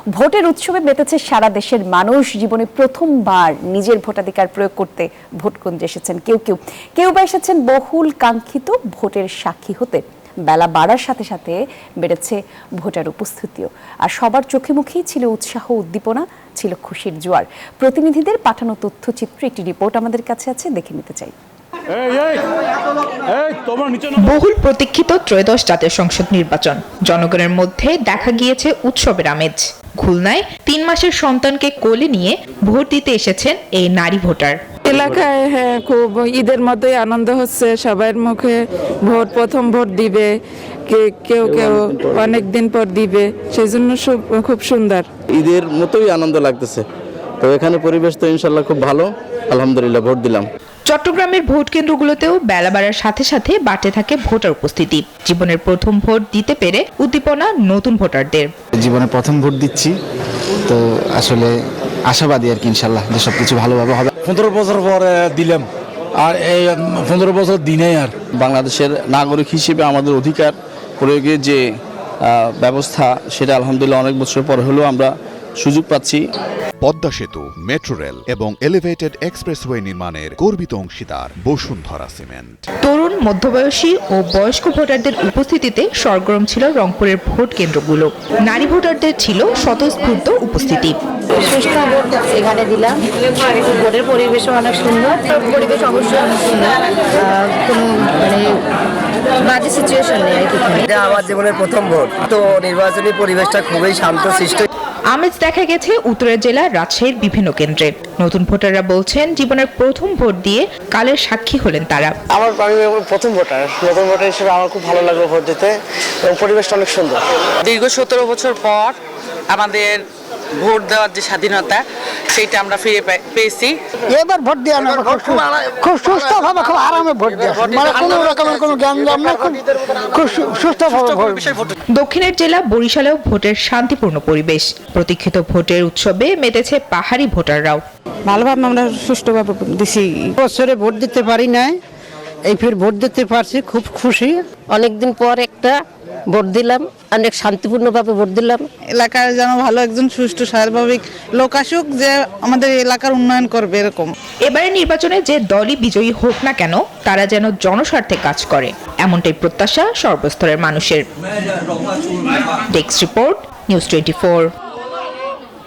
ভোটের উৎসবে মেতেছে সারা দেশের মানুষ। জীবনে প্রথমবার নিজের ভোটাধিকার প্রয়োগ করতে ভোট কেন্দ্রে এসেছেন কেউ বা এসেছেন বহুল কাঙ্ক্ষিত ভোটের সাক্ষী হতে। বেলা বাড়ার সাথে সাথে বেড়েছে ভোটার উপস্থিতিও, আর সবার চোখে মুখেই ছিল উৎসাহ, উদ্দীপনা, ছিল খুশির জোয়ার। প্রতিনিধিদের পাঠানো তথ্যচিত্র একটি রিপোর্ট আমাদের কাছে আছে, দেখে নিতে চাই। বহুল প্রতীক্ষিত ত্রয়োদশ জাতীয় সংসদ নির্বাচন, জনগণের মধ্যে দেখা গিয়েছে উৎসবের আমেজ। খুলনায় 3 মাসের সন্তানকে কোলে নিয়ে ভোট দিতে এসেছেন এই নারী ভোটার। এলাকায় খুব ঈদের মতোই আনন্দ হচ্ছে, সবার মুখে ভোট, প্রথম ভোট দিবে, কেউ অনেক দিন পর দিবে, সেই জন্য খুব সুন্দর। ঈদের মতোই আনন্দ লাগতেছে। তো এখানে পরিবেশ তো ইনশাল্লাহ খুব ভালো, আলহামদুলিল্লাহ ভোট দিলাম। চট্টগ্রামের ভোট কেন্দ্রগুলোতেও বেলা বাড়ার সাথে সাথে বাড়তে থাকে ভোটার উপস্থিতি। জীবনের প্রথম ভোট দিতে পেরে উদ্দীপনা নতুন ভোটারদের। জীবনে প্রথম ভোট দিচ্ছি, তো আসলে আশাবাদী আর কি, ইনশাল্লাহ যে সবকিছু ভালোভাবে হবে। 15 বছর পরে দিলাম, আর এই 15 বছর দিনেই আর বাংলাদেশের নাগরিক হিসেবে আমাদের অধিকার প্রয়োগের যে ব্যবস্থা, সেটা আলহামদুলিল্লাহ অনেক বছর পরে হলেও আমরা সুযোগ পাচ্ছি। পদ্মা সেতু, মেট্রো রেল এবং এলিভেটেড এক্সপ্রেসওয়ে নির্মাণের গর্বিত অংশীদার বসুন্ধরা সিমেন্ট। তরুণ, মধ্যবয়সী ও বয়স্ক ভোটারদের উপস্থিতিতে সরগরম ছিল রংপুরের ভোট কেন্দ্রগুলো। নারী ভোটারদের ছিল স্বতঃস্ফূর্ত উপস্থিতি। সুষ্ঠু ভোট এখানে দিলাম, ভোটের পরিবেশও অনেক সুন্দর, পরিবেশ অবশ্যই অনেক সুন্দর, কোনো বাজে সিচুয়েশন নেই আর কি। এটা আমার জীবনের প্রথম ভোট, তো নির্বাচনী পরিবেশটা খুবই শান্তশিষ্ট। আমেজ দেখা গেছে উত্তরা জেলার রাজশাহীর বিভিন্ন কেন্দ্রে। নতুন ভোটাররা বলছেন জীবনের প্রথম ভোট দিয়ে কালের সাক্ষী হলেন তারা। আমি প্রথম ভোটার, নতুন ভোটার হিসেবে আমার খুব ভালো লাগলো ভোট দিতে, এবং পরিবেশটা অনেক সুন্দর। দীর্ঘ 17 বছর পর আমাদের ভোট দেওয়ার যে স্বাধীনতা, সেটা আমরা ফিরে পেয়েছি। এবার ভোট দিয়ে খুব সুস্থভাবে, খুব আরামে ভোট দিয়ে, মানে কোনো রকমের কোনো জ্ঞান না, খুব সুস্থভাবে ভোট। দক্ষিণের জেলা বরিশালেও ভোটের শান্তিপূর্ণ পরিবেশ। প্রতীক্ষিত ভোটের উৎসবে মেতেছে পাহাড়ি ভোটাররাও। ভালোভাবে আমরা সুষ্ঠুভাবে দিছি। বছরে ভোট দিতে পারি নাই, এই ফির ভোট দিতে পারছি, খুব খুশি। অনেকদিন পর একটা ভোট দিলাম, অনেক শান্তিপূর্ণভাবে ভোট দিলাম। এলাকার যেন ভালো একজন সুষ্ঠু স্বাভাবিক লোক আসুক, যে আমাদের এলাকার উন্নয়ন করবে এরকম। এবারে নির্বাচনে যে দলই বিজয়ী হোক না কেন, তারা যেন জনস্বার্থে কাজ করে, এমনটাই প্রত্যাশা সর্বস্তরের মানুষের। Desk report, news 24।